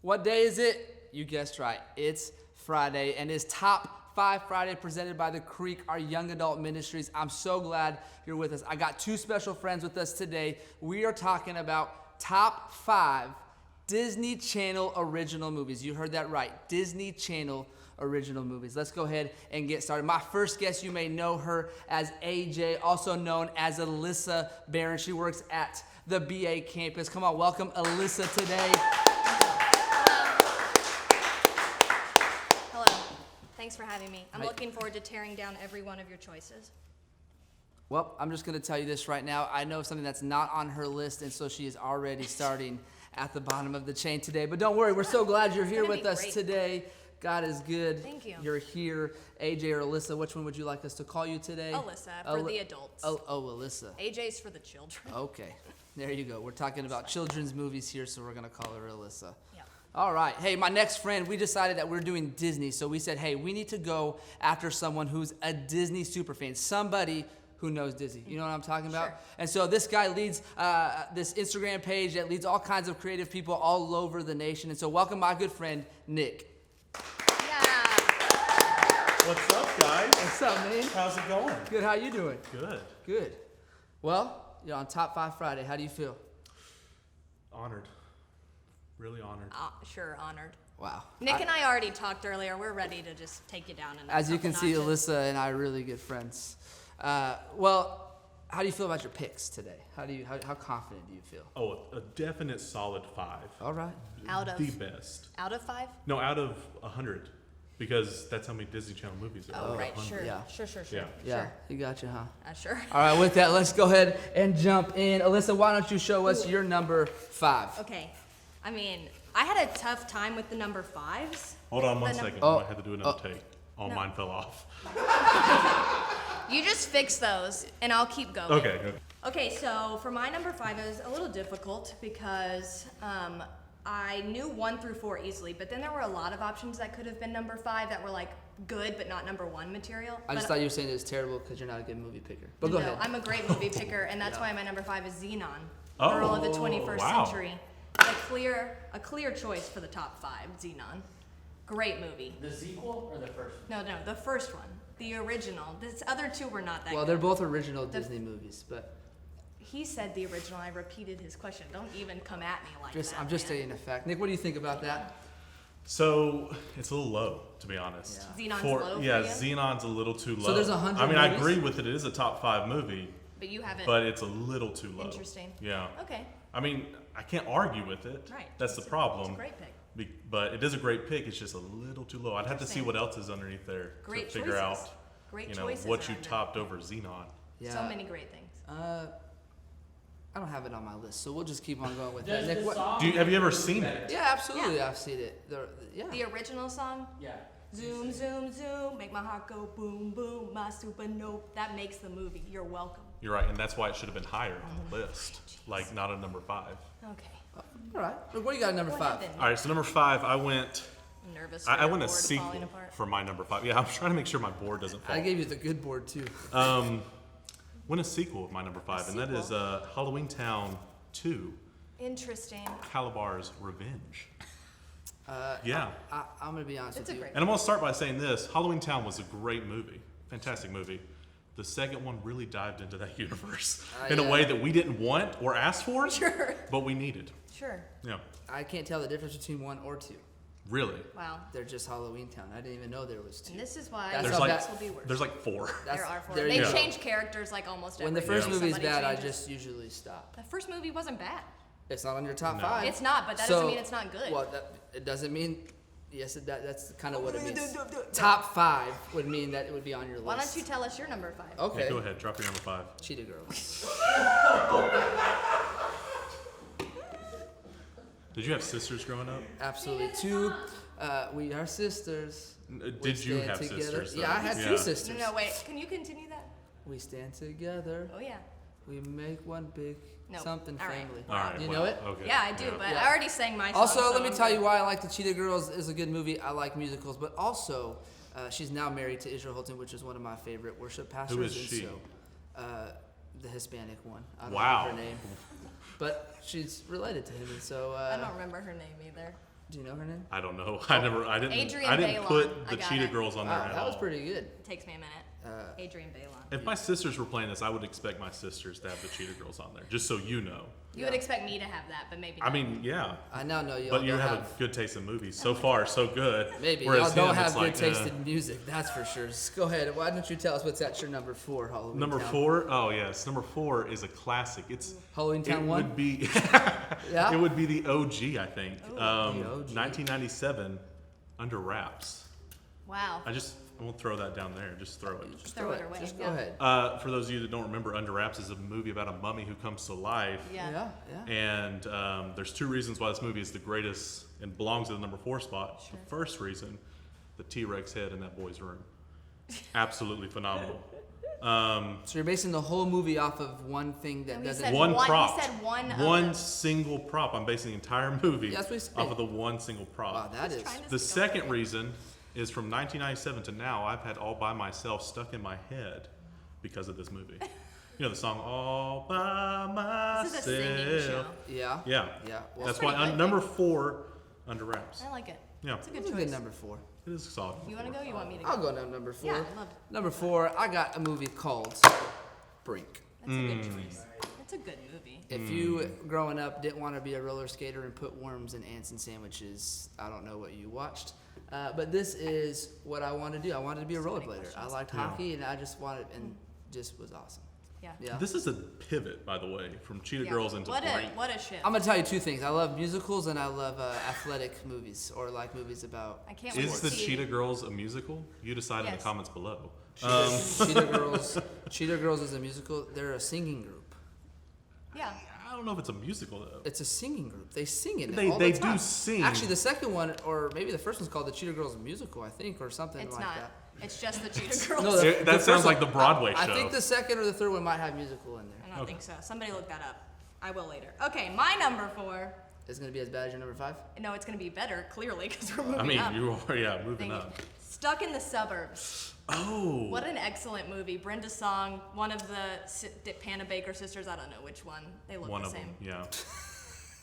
What day is it? You guessed right. It's Friday, and it's Top 5 Friday presented by The Creek, our young adult ministries. I'm so glad you're with us. I got two special friends with us today. We are talking about Top 5 Disney Channel original movies. You heard that right. Disney Channel original movies. Let's go ahead and get started. My first guest, you may know her as AJ, also known as Alyssa Barron. She works at the BA campus. Come on, welcome Alyssa today. Thanks for having me. I'm looking forward to tearing down every one of your choices. Well, I'm just going to tell you this right now. I know something that's not on her list, and so she is already starting at the bottom of the chain today. But don't worry, we're so glad you're here with us today. God is good. Thank you. You're here. AJ or Alyssa, which one would you like us to call you today? Alyssa, for the adults. Oh, Alyssa. AJ's for the children. Okay, there you go. We're talking about children's movies here, so we're going to call her Alyssa. Yeah. All right. Hey, my next friend, we decided that we're doing Disney. So we said, hey, we need to go after someone who's a Disney superfan, somebody who knows Disney. You know what I'm talking about? Sure. And so this guy leads this Instagram page that leads all kinds of creative people all over the nation. And so welcome my good friend, Nick. Yeah. What's up, guys? What's up, man? How's it going? Good. How you doing? Good. Good. Well, you're on Top 5 Friday. How do you feel? Honored. Really honored. Sure, honored. Wow. Nick and I already talked earlier. We're ready to just take you down. As you can see, Alyssa and I are really good friends. Well, how do you feel about your picks today? How confident do you feel? Oh, a definite solid 5. All right. Out of the best. Out of 5? No, out of 100, because that's how many Disney Channel movies there are. Oh, right. 100. Sure. Yeah. Sure. Yeah. Yeah, Sure. you got you, huh? Sure. All right, with that, let's go ahead and jump in. Alyssa, why don't you show us your number 5? Okay. I mean, I had a tough time with the number 5s. Hold on one second. Oh. I had to do another take. Oh, No. mine fell off. You just fix those, and I'll keep going. Okay. Okay, so for my number 5, it was a little difficult because I knew 1 through 4 easily, but then there were a lot of options that could have been number 5 that were like good but not number 1 material. I just thought you were saying it was terrible because you're not a good movie picker. But go ahead. I'm a great movie picker, and that's why my number 5 is Xenon, Oh, Earl of the 21st wow. Century. A clear choice for the top 5, Xenon. Great movie. The sequel or the first? No, the first one, the original. The other 2 were not that Well, good. they're both original Disney movies, but He said the original. I repeated his question. Don't even come at me like that. I'm just man. stating a fact. Nick, what do you think about that? So, it's a little low, to be honest. Yeah. Xenon's low for you? Xenon's a little too low. So there's 100 I mean, I movies? agree with it. It is a top 5 movie, But you haven't. but it's a little too low. Interesting. Yeah. Okay. I mean, I can't argue with it. Right. That's the It's problem. a great pick. But it is a great pick. It's just a little too low. I'd have to see Interesting. what else is underneath there Great to figure choices. out, Great you know, choices what are you under. topped over Xenon. Yeah. So many great things. I don't have it on my list, so we'll just keep on going with that. Nick, what? Have you ever seen it? Yeah, absolutely. Yeah. I've seen it. Yeah. The original song. Yeah. Zoom, zoom, zoom, make my heart go boom, boom, my supernova. That makes the movie. You're welcome. You're right, and that's why it should have been higher on the list, like not a number 5. Okay. All right. What do you got at number What 5? happened? All right, so number 5, I went. I'm nervous. I for went your a board sequel falling apart. for my number 5. Yeah, I'm trying to make sure my board doesn't fall. I gave you the good board too. Went a sequel of my number 5, and that is Halloween Town 2, Interesting. Calabar's Revenge. Yeah. I'm gonna be honest It's with a you. great. And I'm gonna start by saying this: Halloween Town was a great movie, fantastic movie. The second one really dived into that universe in a way that we didn't want or ask for, Sure. but we needed. Sure. Yeah, I can't tell the difference between 1 or 2. really. Wow. They're just Halloween Town. I didn't even know there was 2. And this is why That's this how bad- will be worse. There's like 4. That's- There are 4. there They you go. change characters like almost When every the first movie. movie's Somebody bad, I changes. just usually stop. The first movie wasn't bad. It's not on your top No. 5. It's not, but that doesn't mean it's not good. Well, it doesn't mean. Yes, that's kind of what it means. Top 5 would mean that it would be on your list. Why don't you tell us your number 5? Okay. Yeah, go ahead, drop your number 5. Cheetah Girls. Did you have sisters growing up? Absolutely. 2. We are sisters. We Did you stand have together. sisters? Though? Yeah, I had 2 sisters. No, wait. Can you continue that? We stand together. Oh, yeah. We make one big No. something All right. family. All right. You well, know it? Okay. Yeah, I do, but Yeah. I already sang my song. Also, so let me I'm tell good. you why I like The Cheetah Girls is a good movie. I like musicals, but also she's now married to Israel Houghton, which is one of my favorite worship pastors. Who is and she? So, the Hispanic one. I don't Wow. know her name, but she's related to him, and so. I don't remember her name either. Do you know her name? I don't know. I didn't Adrienne Bailon. put I the got Cheetah it. Girls on there Wow, at that all. was pretty good. It takes me a minute. Adrienne Bailon. If my sisters were playing this, I would expect my sisters to have the Cheetah Girls on there, just so you know. You would expect me to have that, but maybe not. I mean, yeah. I now know you. But you have a good taste in movies. So far, so good. Maybe Whereas y'all don't him, have it's good like, taste in music. That's for sure. Just go ahead. Why don't you tell us what's at your number 4 Halloween Number Town? 4? Oh, yes. Number 4 is a classic. It's Halloween Town it 1? would be Yeah? It would be the OG, I think. The OG. 1997, Under Wraps. Wow. I won't throw that down there. Just throw it. Just throw it away. Just go Yeah. ahead. For those of you that don't remember, Under Wraps is a movie about a mummy who comes to life. Yeah. Yeah. And there's 2 reasons why this movie is the greatest and belongs at the number 4 spot. Sure. The first reason, the T-Rex head in that boy's room. Absolutely phenomenal. So you're basing the whole movie off of one thing that No, he doesn't. said One prop. He said one. One single prop. I'm basing the entire movie That's what he said. off of the one single prop. Wow, that is. trying to- The second reason is from 1997 to now, I've had All By Myself stuck in my head because of this movie. You know the song All By Myself. This is a singing show. Yeah. Yeah. Yeah. Well, That's pretty why good. number 4, Under Wraps. I like it. Yeah. It's a good it's a choice. good number 4. It is solid. You want to go? You want me to go? I'll go down number 4. Yeah, I'd love it. Number 4, I got a movie called Brink. That's a good choice. That's a good movie. If you, growing up, didn't want to be a roller skater and put worms in ants and sandwiches, I don't know what you watched. But this is what I wanted to do. I wanted to be a rollerblader. I liked hockey, and I just wanted, and just was awesome. Yeah. Yeah. This is a pivot, by the way, from Cheetah Yeah. Girls into what Brink. a shift. I'm gonna tell you 2 things. I love musicals and I love athletic movies, or like movies about. I can't wait Is to the see. Cheetah Girls a musical? You decide in the Yes. comments below. Cheetah Girls. Cheetah Girls is a musical. They're a singing group. Yeah. I don't know if it's a musical though. It's a singing group. They sing in it. They- all they the do time. sing. Actually, the second one, or maybe the first one's called the Cheetah Girls musical, I think, or something It's like not. that. It's just the Cheetah Girls. No, That the first sounds like one- the Broadway I show. think the second or the third one might have musical in there. I don't think so. Somebody look that up. I will later. Okay, my number 4. It's gonna be as bad as your number 5. No, it's going to be better, clearly, because we're moving I mean, up. you are, yeah, moving Thank you. up. Stuck in the Suburbs. Oh. What an excellent movie. Brenda Song, one of the Panna Baker sisters. I don't know which one. They look One the of same. them, yeah.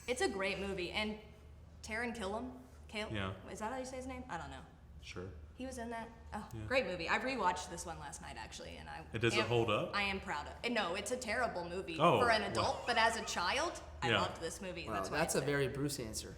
It's a great movie. And Taron Killam? Yeah. Is that how you say his name? I don't know. Sure. He was in that. Oh, Yeah. great movie. I rewatched this one last night actually, and Does it hold up? I am proud of it. No, it's a terrible movie Oh, for an well. adult, but as a child, I Yeah. loved this movie. Wow, That's why that's a it's there. very Bruce answer.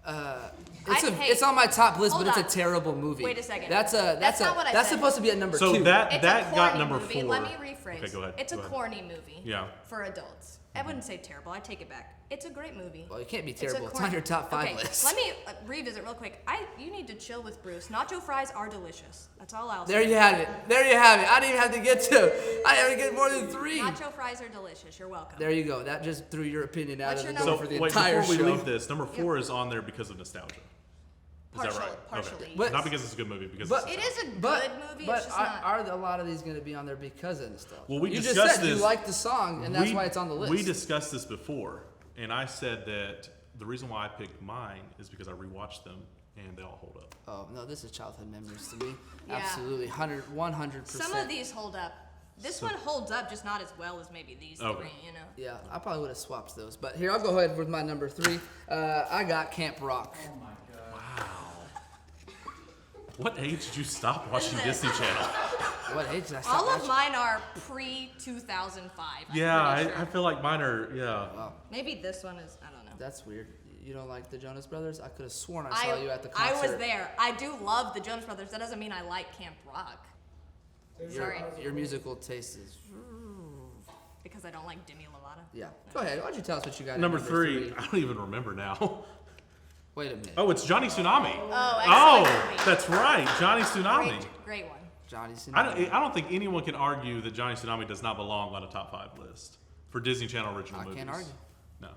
Hey, It's on my top list, hold but on. it's a terrible movie. Wait a second. That's not what I said. supposed to be at number So 2. that It's that a got corny number movie. 4. Let me rephrase. Okay, go ahead. It's Go a ahead. corny movie. Yeah. For adults. I wouldn't say terrible. I take it back. It's a great movie. Well, it can't be It's a terrible. It's corny- on your top 5 okay, list. Let me revisit real quick. You need to chill with Bruce. Nacho fries are delicious. That's all I'll There say. you have it. There you have it. I didn't even have to get to. I had to get more than 3. Nacho fries are delicious. You're welcome. There you go. That just threw your opinion out What's of the your door number? for the wait, entire before we show. leave this, number 4 is on there because of nostalgia. Is that right? Partially. Okay. But- Not because it's a good movie, because but- it's It is a good But, movie. but It's just are, not. are a lot of these going to be on there because of nostalgia? Well, we you discussed just said you this- like the song, and that's why it's on the list. We discussed this before, and I said that the reason why I picked mine is because I rewatched them and they all hold up. Oh no, this is childhood memories to me. Yeah. Absolutely, 100%. Some of these hold up. This one holds up, just not as well as maybe these Okay. three. You know. Yeah, I probably would have swapped those, but here I'll go ahead with my number 3. I got Camp Rock. What age did you stop watching This is Disney it. Channel? What age did I stop All of watching? mine are pre-2005. Yeah, Sure. I feel like mine are, yeah. Wow, Maybe this one is. I don't know. that's weird. You don't like the Jonas Brothers? I could have sworn I saw you at the I concert. was there. I do love the Jonas Brothers. That doesn't mean I like Camp Rock. Sorry, Your musical taste is. because I don't like Demi Lovato. Yeah. Go ahead. Why don't you tell us what you got? at Number 3, I don't even remember now. Wait a minute. Oh, it's Johnny Tsunami. Oh, excellent Oh, movie. that's right, Johnny Tsunami. Great one. Johnny Tsunami. I don't think anyone can argue that Johnny Tsunami does not belong on a top 5 list for Disney Channel original I movies. can't argue. No,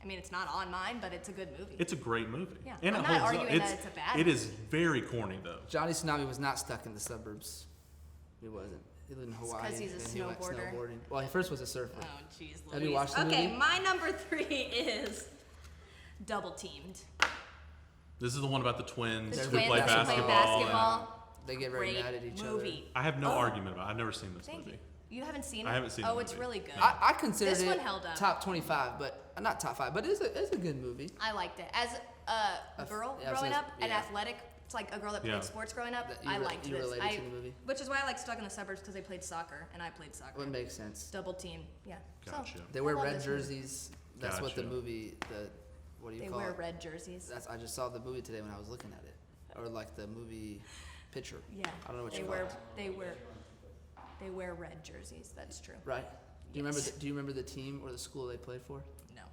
I mean, it's not on mine, but it's a good movie. it's a great movie. Yeah, and I'm it not holds up. arguing that it's a bad It movie. is very corny though. Johnny Tsunami was not stuck in the suburbs. He wasn't. He lived in Hawaii. 'cause he's a and he went snowboarder. snowboarding. Well, he first was a surfer. Oh, jeez, Louise. Have you watched the Okay, movie? my number 3 is Double Teamed. This is the one about the twins The who twins play who play basketball. basketball. They get very Great mad at each movie. I have no argument about it. I've never seen this Thank movie. you. You haven't seen it? I haven't seen Oh, the it's movie. really good. No. other. I considered This it one held up. top 25, but not top 5, but it's a good movie. I liked it. As A girl Yeah, I was growing gonna- up, an yeah. athletic. It's like a girl that played Yeah. sports growing up. That you I re- liked you this. related to the movie? Which is why I like Stuck in the Suburbs because they played soccer and I played soccer. Would make sense. Double team. Yeah. Gotcha. So, They wear I love red this movie. jerseys. That's what the Gotcha. movie. What do you They call wear it? red jerseys. I just saw the movie today when I was looking at it, or like the movie picture. Yeah. I don't know what they you wear. call it. They wear red jerseys. That's true. Right. Do you Yes. remember? Do you remember the team or the school they played for? No.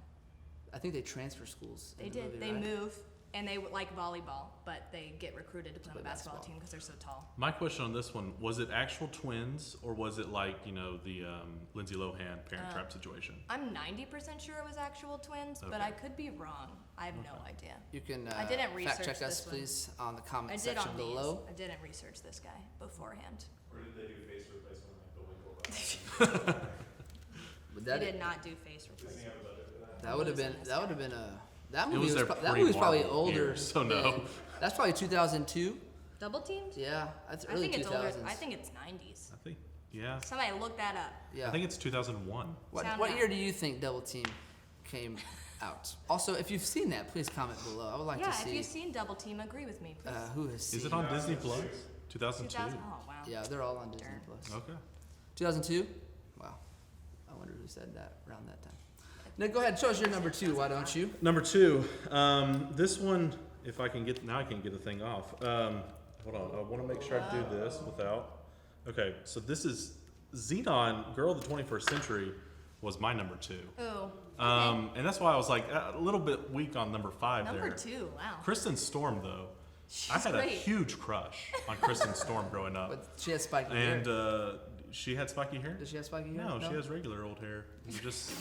I think they transfer schools. They in the did. movie, They right? move, and they like volleyball, but they get recruited to play on play the basketball basketball. team because they're so tall. My question on this one, was it actual twins or was it like, the Lindsay Lohan Parent Trap situation? I'm 90% sure it was actual twins, but Okay. I could be wrong. I have no idea. You can I didn't fact research check us, this one. please, on the comment I did section on below. these. I didn't research this guy beforehand. Or did they do face replacement like the Winkle? Would They that did not do face replacement. that would have been Losing that would this have been a that It movie was was their that movie was probably pre-Marvel older. years, so no. than- that's probably 2002. Double teamed? Yeah, that's I early think it's 2000s. older. I think it's 90s. I think, yeah. Somebody look that up. Yeah. I think it's 2001. Sound What right. year do you think Double Team came out? Also, if you've seen that, please comment below. I would like Yeah, to if see you've seen Double Team, agree with me, please. who has seen. Is it on Disney Plus? 2002. 2000. Oh wow. Yeah, they're all on Disney Sure. Plus. Okay. 2002. Wow. I wonder who said that around that time. Nick, go ahead. Show us your number 2. Why don't you? Number 2, this one, if I can get, now I can get the thing off. Hold on, I want to make sure I do this without. Okay, so this is Xenon, Girl of the 21st Century, was my number 2. Ooh. And that's why I was like a little bit weak on number 5 Number there. 2. Wow. Kristen Storm, though. I She's had great. a huge crush on Kristen Storm growing up. But she had spiky And hair. she had spiky hair? Does she have spiky hair? No, she has regular old hair. Just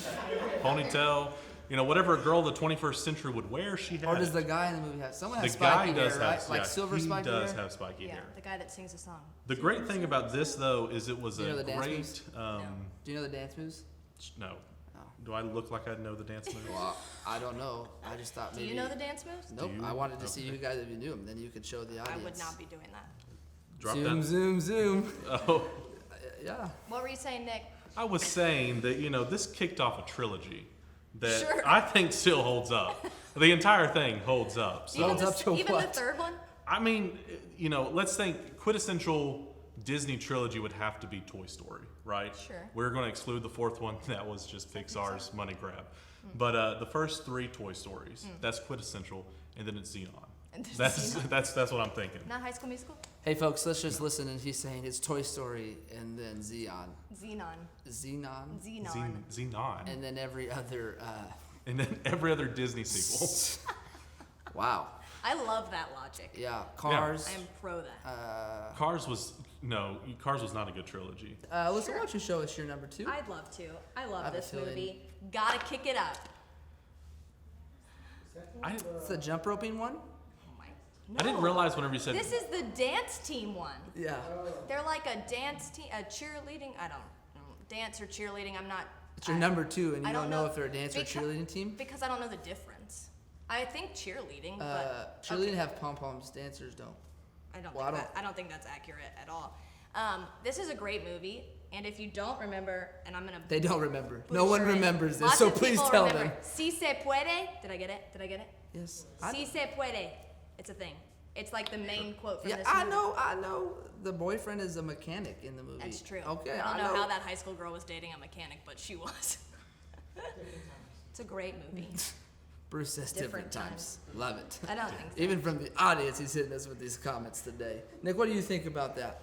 ponytail. Whatever a girl of the 21st century would wear, she had. Or does it. the guy in the movie have? Someone has The guy spiky does hair, have, right? Like yeah, silver he spiky does hair. have spiky Yeah, hair. the guy that sings a song. The great thing about this, though, is it was Do you know a the dance great. moves? Do you know the dance moves? No. No. Do I look like I know the dance moves? Well, I don't know. I just thought Do maybe. you know the dance moves? Nope. Do you? I wanted to see Okay. you guys if you knew them. Then you could show the I audience. would not be doing that. Drop zoom, that. zoom, zoom. Oh, Yeah. What were you saying, Nick? I was saying that this kicked off a trilogy that Sure. I think still holds up. The entire thing holds up. So Holds up to even what? the third one? I mean, let's think quintessential Disney trilogy would have to be Toy Story, right? Sure. We're going to exclude the fourth one. That was just Pixar's money grab. But the first 3 Toy Stories, that's quintessential, and then it's Xenon. And there's That's Xenon. that's what I'm thinking. Not High School Musical? Hey, folks, let's just listen. And he's saying it's Toy Story and then Xenon. Xenon. Xenon. Xenon. And then every other. And then every other Disney sequel. Wow. I love that logic. Yeah. Cars. I am pro that. Cars was not a good trilogy. Alyssa, why don't you show us your number 2? I'd love to. I I love have a this feeling- movie. Gotta kick it up. It's the jump roping one? Oh my. I didn't No. realize whenever you said This is the dance team one. Yeah. They're like a dance team, a cheerleading. I don't know, dance or cheerleading. I'm not. It's your I- number 2, and you I don't don't know know if they're a dance or because- cheerleading team? Because I don't know the difference. I think cheerleading, but Cheerleading okay. have pom poms, dancers don't. I don't. Well, I don't think that's accurate at all. This is a great movie, and if you don't remember, and I'm gonna. They don't remember. No one butcher it. remembers this, Lots so of please people tell remember. them. Si se puede. Did I get it? Did I get it? Yes. Si se puede. It's a thing. It's like the main quote from Yeah, this I movie. know. The boyfriend is a mechanic in the movie. That's true. Okay, I don't know how that high school girl was dating a mechanic, but she was. It's a great movie. Bruce says different Different times. Love it. I don't think so. Even from the audience, he's hitting us with these comments today. Nick, what do you think about that?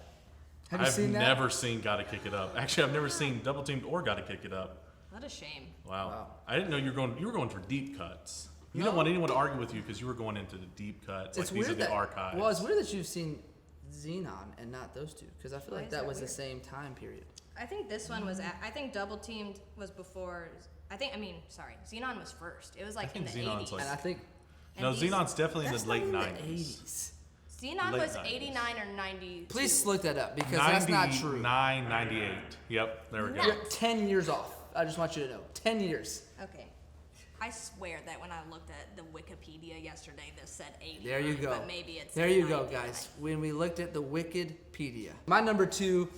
Have you I've seen that? never seen Gotta Kick It Up. Actually, I've never seen Double Teamed or Gotta Kick It Up. What a shame. Wow. I didn't know you were going for deep cuts. You didn't No. want anyone to argue with you because you were going into the deep cuts. It's Like these are weird the that. archives. Well, it's weird that you've seen Xenon and not those two, because I feel Why like is that that was the weird? same time period. I think this one was. I think Double Teamed was before. Xenon was first. It was like in the think Xenon's 80s. like- And I think No, And these- Xenon's definitely in that's the late not even 90s. the 80s. Xenon late was 90s. 89 or 90. Please look that up, because that's not true. 99, 98. Yep, there we go. No. You're 10 years off. I just want you to know. 10 years. Okay. I swear that when I looked at the Wikipedia yesterday, this said 89. There you go. But maybe it's. There you go, 99. guys. When we looked at the Wikidpedia. My number 2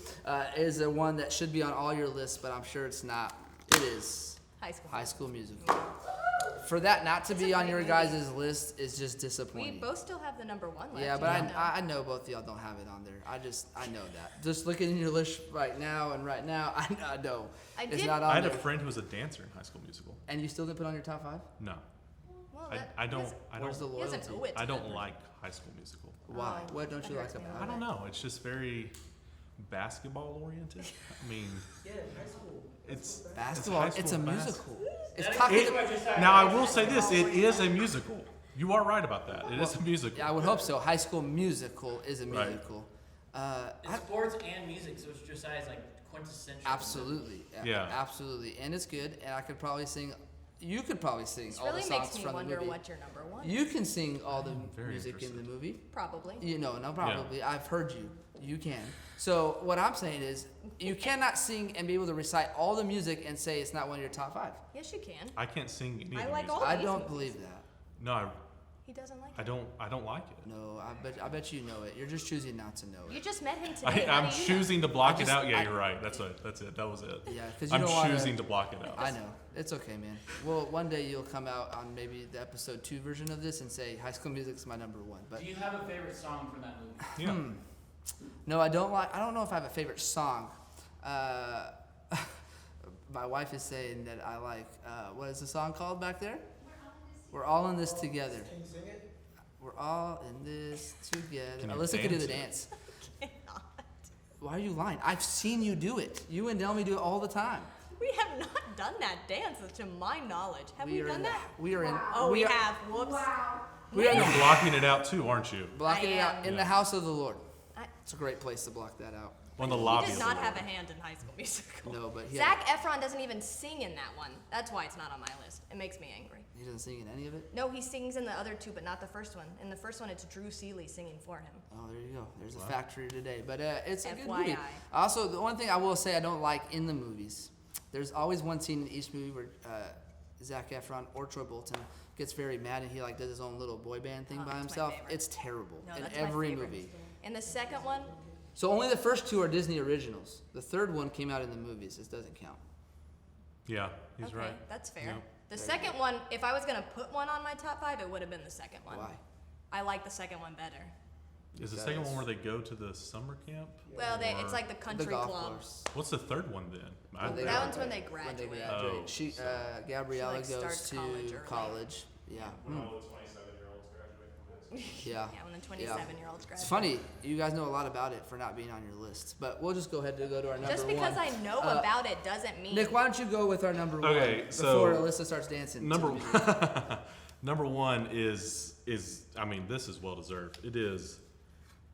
is the one that should be on all your lists, but I'm sure it's not. It is High School. High School Musical. for that not to be on your guys' list is just We disappointing. both still have the number 1 left. Yeah, you but know. I know both of y'all don't have it on there. I know that. Just looking in your list right now, I know I it's did- not I on had a there. friend who was a dancer in High School Musical. And you still didn't put on your top 5? No, Well, I don't. I Where's the don't. He doesn't loyalty? owe it to I don't them. like High School Musical. Why? Oh, What don't you that like hurts me a about I it? don't know. It's just very basketball oriented. I mean, it's Basketball. high It's school a bas- musical. It's That is talking. what Josiah Now I likes. will say this: it is a musical. You are right about that. It is a musical. Yeah, I would hope so. High School Musical is a Right. musical. It's sports and music, so it's Josiah's like quintessential. Absolutely. Yeah. Absolutely. And it's good. And I could probably sing. You could probably sing This all the really songs makes me from the wonder movie. what your number 1 You can sing all the very music in the interested. movie. Probably. You know, no, probably. I've heard you. You can. So what I'm saying is, you cannot sing and be able to recite all the music and say it's not one of your top 5. Yes, you can. I can't sing any I of the like music. all I these don't movies. believe that. No, He doesn't like I it. don't like it. No, I bet you know it. You're just choosing not to know You it. just met him today. I'm How do you choosing to block I it just- out. Yeah, I- you're right. That's it. That's it. That was it. Yeah, because you I'm don't want choosing to block it out. I know. It's okay, man. Well, one day you'll come out on maybe the episode 2 version of this and say High School Music's my number 1. But Do you have a favorite song from that movie? Yeah. no, I don't know if I have a favorite song. My wife is saying that I like, what is the song called back there? We're all in this together. Can you sing it? We're all in this together. Can you Alyssa can do the dance dance. Why are you lying? I've seen you do it. You and Delmy do it all the time. We have not done that dance, to my knowledge. Have we are done in that? We are in. Oh, we are, have. Whoops. We are in You're the, blocking it out too, aren't you? blocking I it out am. in Yeah. the house of the Lord. I- It's a great place to block that out. On the He lobby. does of the not Lord. have a hand in High School Musical. No, but he, Zac Efron doesn't even sing in that one. That's why it's not on my list. It makes me angry. he doesn't sing in any of it. No, he sings in the other 2, but not the first one. In the first one, it's Drew Seeley singing for him. Oh, there you go. There's a Wow. factory today. But it's a good FYI. movie. Also, the one thing I will say I don't like in the movies, there's always one scene in each movie where Zac Efron or Troy Bolton gets very mad and he like does his own little boy band thing Oh, by that's my himself. favorite. It's terrible No, in that's my every favorite. movie. In the second one, So only the first 2 are Disney originals. The third one came out in the movies. It doesn't count. Yeah, he's okay, right. that's fair. Yep. The second one, if I was gonna put one on my top 5, it would have been the second one. Why? I like the second one better. Is the second one where they go to the summer camp? Well, it's Or- like the The country golf club. course. What's the third one then? When they That one's when they When graduate. they graduate. Oh, She, so- Gabriella She, like, goes starts to college early. college. Yeah. When all the 27-year-olds graduate from high school. Yeah. Yeah, when the 27-year-olds graduate. It's funny. You guys know a lot about it for not being on your list. But we'll just go ahead and go to our number Just one. because I know about it doesn't mean. Nick, why don't you go with our number one Okay, before so Alyssa starts dancing? Number to the music? number one is I mean this is well deserved. It is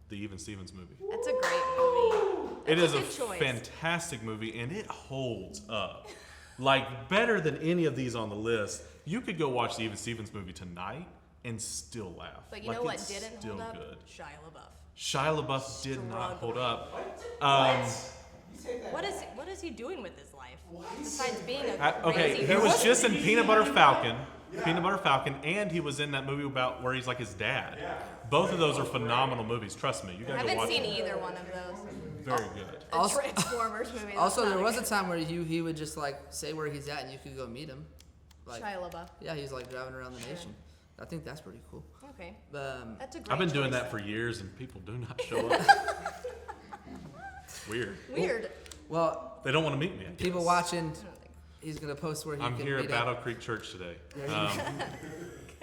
the Even Stevens movie. That's a great movie. It That's is a good choice. fantastic movie and it holds up. Like better than any of these on the list. You could go watch the Even Stevens movie tonight and still laugh. But you Like, know what it's didn't still hold up? good. Shia LaBeouf. Shia LaBeouf did not hold Struggling. up. You take that What is he doing with his life besides being a Okay, crazy he was person? just in Peanut Butter Falcon. Peanut Butter Falcon, and he was in that movie about where he's like his dad. Both of those are phenomenal movies. Trust me, you I gotta go haven't watch seen them. either one of those. Very good. The Also- Transformers movie. Also, there was a time where he would just like say where he's at and you could go meet him. Like, Shia LaBeouf. yeah, he's like driving around the nation. I think that's pretty cool. Okay, That's a great. I've been doing choice. that for years, and people do not show up. It's weird. Weird. well, They don't want to meet me. I people guess. watching, I don't think. he's gonna post where he I'm can here at meet Battle up. Creek Church today. There you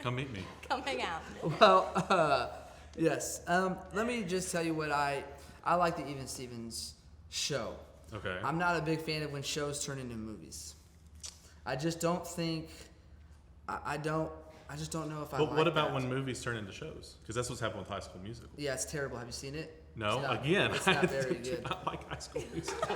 Come meet me. Come hang out. Well, yes. Let me just tell you what I like the Even Stevens show. Okay. I'm not a big fan of when shows turn into movies. I just don't think. I just don't know if I. But like what about that. when movies turn into shows? Because that's what's happened with High School Musical. Yeah, it's terrible. Have you seen it? No, It's not- again, it's I not very do good. not like High School Musical.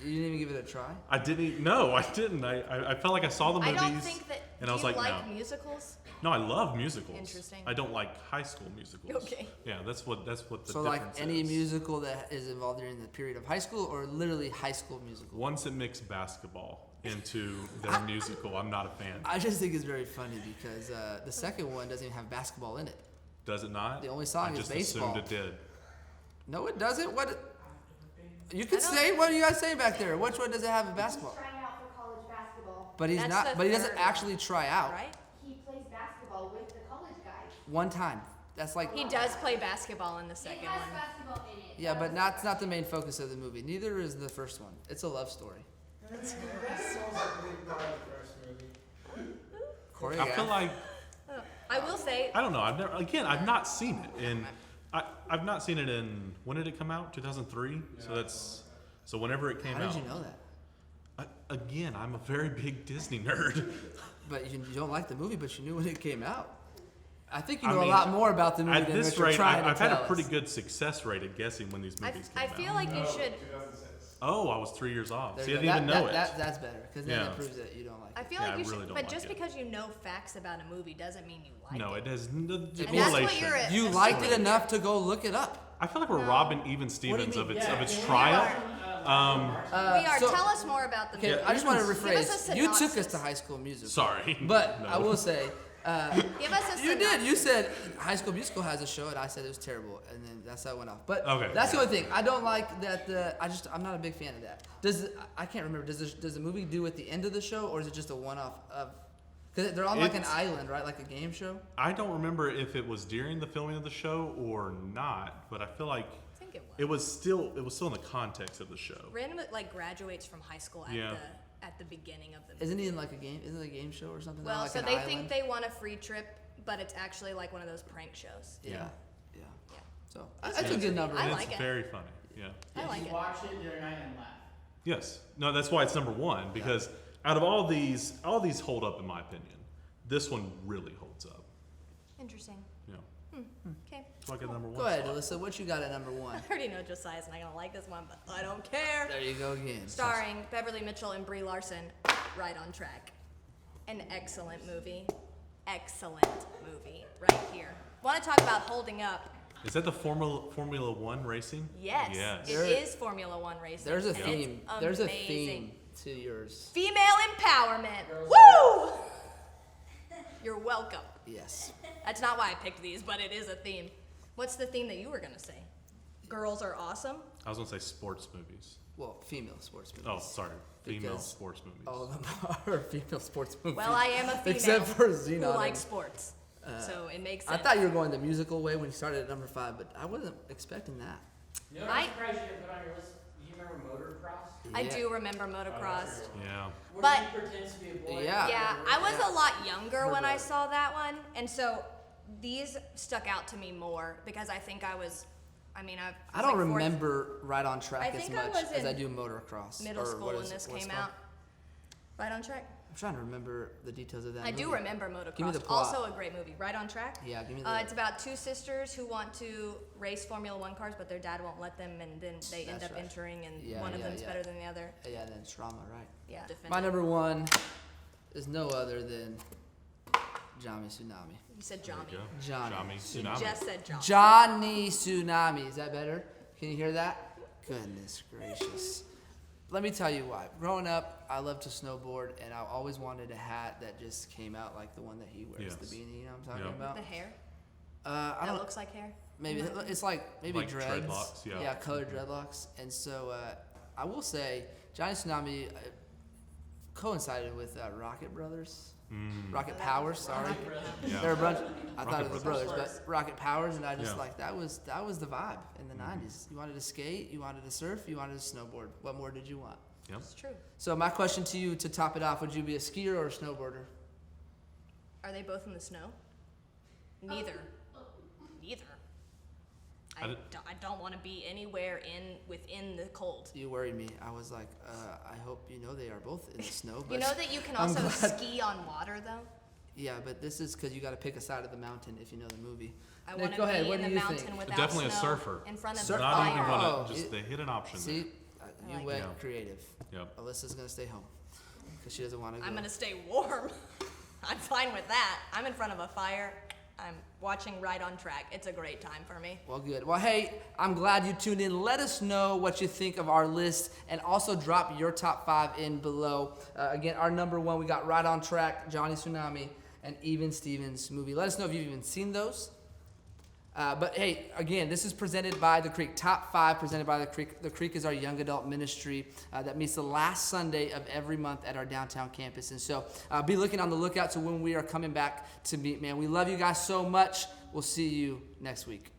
You didn't even give it a try. I didn't. No, I didn't. I felt like I saw the I movies. don't think that. and Do I was you like, like no. musicals? No, I love musicals. Interesting. I don't like High School Musicals. Okay. Yeah, that's what the So like difference any is. musical that is involved during the period of high school, or literally High School Musical. Once it mixed basketball into their musical, I'm not a fan. I just think it's very funny because the second one doesn't even have basketball in it. Does it not? The only song I is just baseball. assumed it did. No, it doesn't. What? You can I don't- say what do you guys say back there? Which one does it have in basketball? Trying out for college But he's That's not. the But he doesn't third actually try out. right? He plays basketball with the college guys. One time. That's like. He does play basketball in the It second has one. basketball in it. Yeah, but it's not the main focus of the movie. Neither is the first one. It's a love story. That sounds like a big part of the first movie. Choreographed. I feel like I will say, I don't know. I've not seen it in. I've not seen it in. When did it come out? 2003. So whenever it came How out. did you know that? Again, I'm a very big Disney nerd. But you don't like the movie, but you knew when it came out. I think you I know mean, a lot more about the movie At than this what you're rate, trying to I've had tell a pretty us. good success rate at guessing when these movies came I out. feel like you should. 2006. Oh, I was 3 years off. There See, you I go. didn't even know it. That's better, because then Yeah. it proves that you don't like I it. feel Yeah, like I you really should, don't but like just it. because you know facts about a movie doesn't mean you like No, it. it has the And that's what correlation. you're at. You That's liked what it enough to go look it up. I feel like we're No. robbing even Stevens mean? of its Yeah, trial. We are. So- Tell us more about the Okay, movie. I just want to Give us rephrase. a You took us synopsis. to High School Musical. Sorry, But No. I will say, Give us a you did. You synopsis. said High School Musical has a show, and I said it was terrible, and then that's how it went off. But Okay. that's the only thing. I don't like that. I'm not a big fan of that. I can't remember. Does the movie do at the end of the show, or is it just a one-off of? Because they're on like an It's- island, right? Like a game show. I don't remember if it was during the filming of the show or not, but I feel like I think it was. it was still in the context of the show. Random like graduates from high school Yeah. at the beginning of the movie. Isn't he in like a game? Isn't it a game show or something? They're on, Well, like so an they island? think they want a free trip, but it's actually like one of those prank shows. Yeah. Yeah. Yeah. So that's a good number. I And like it's it. very funny. Yeah. I like you it. watch it the other night and laugh. Yes. No, that's why it's number one, because out of all these hold up in my opinion. This one really holds up. Interesting. Yeah. Okay. That's why I got number one. Go ahead, spot. Alyssa. What you got at number one? I already know Josiah's not gonna like this one, but I don't care. There you go again. Starring Beverly Mitchell and Brie Larson, Right on Track. An excellent movie. Excellent movie. Right here. Want to talk about holding up? Is that the Formula One racing? Yes. Yes. It is Formula One racing. There's a and it's theme. There's a amazing. theme to yours. Female empowerment. Woo! You're welcome. Yes. That's not why I picked these, but it is a theme. What's the theme that you were gonna say? Girls are awesome. I was gonna say sports movies. Well, female sports movies. Oh, sorry. Female Because sports movies. All of them are female sports movies. Well, I am a female Except for who Xenon. likes sports, so it makes I sense. thought you were going the musical way when you started at number 5, but I wasn't expecting that. You know what I'm surprised you didn't put on your list? You remember motocross? I Yeah. do remember motocross. Yeah. Where But- he pretends to be a boy. Yeah. Yeah, I was a lot younger Heard when I about it. saw that one, and so these stuck out to me more because I think I was. I mean, I don't remember Right on Track I as think I much was as I in do motocross. middle or school what when is it- this what's it came called? out. Right on Track. I'm trying to remember the details of that I do movie. remember Give me the motocross. plot. Also a great movie. Right on Track. Yeah, give me the... It's about two sisters who want to race Formula One cars, but their dad won't let them, and then they end That's up right. entering, and Yeah, one of yeah, them's yeah. better than the other. Yeah, and then it's drama, right? Yeah. My number 1 is no other than Johnny Tsunami. You said There Johnny. you go. Johnny. Johnny You Tsunami. just said Johnny. Johnny Tsunami. Is that better? Can you hear that? Goodness gracious. Let me tell you why. Growing up, I loved to snowboard, and I always wanted a hat that just came out like the one that he wears, the Yes. beanie. You know what I'm talking Yeah. about? The hair. I That don't. looks like hair. Maybe it's like maybe Like dreads. dreadlocks, yeah. Yeah, colored dreadlocks. And so I will say, Johnny Tsunami coincided with Rocket Brothers. Rocket Powers, sorry. Yeah. They're a bunch. I thought Rocket it was Brothers. brothers, but Rocket Powers, and I just Yeah. like that was the vibe in the '90s. You wanted to skate, you wanted to surf, you wanted to snowboard. What more did you want? Yep. It's true. So my question to you to top it off: would you be a skier or a snowboarder? Are they both in the snow? Neither. Neither. I don't want to be anywhere within the cold. You worried me. I was like, I hope you know they are both in the snow. But You know that you can I'm also glad- ski on water, though? Yeah, but this is because you got to pick a side of the mountain if you know the movie. I Nick, want to go ahead. be What in do the you mountain think? without Definitely a snow, surfer. in front of Surf- the Not fire. even Oh, gonna just the hidden option. See, I you like went it. creative. Yep. Alyssa's gonna stay home because she doesn't want to go. I'm going to stay warm. I'm fine with that. I'm in front of a fire. I'm watching Right on Track. It's a great time for me. Well, good. Well, hey, I'm glad you tuned in. Let us know what you think of our list, and also drop your top 5 in below. Again, our number 1, we got Right on Track, Johnny Tsunami, and Even Stevens movie. Let us know if you've even seen those. But hey, again, this is presented by the Creek. Top 5 presented by the Creek. The Creek is our young adult ministry that meets the last Sunday of every month at our downtown campus. And so be looking on the lookout to when we are coming back to meet, man. We love you guys so much. We'll see you next week.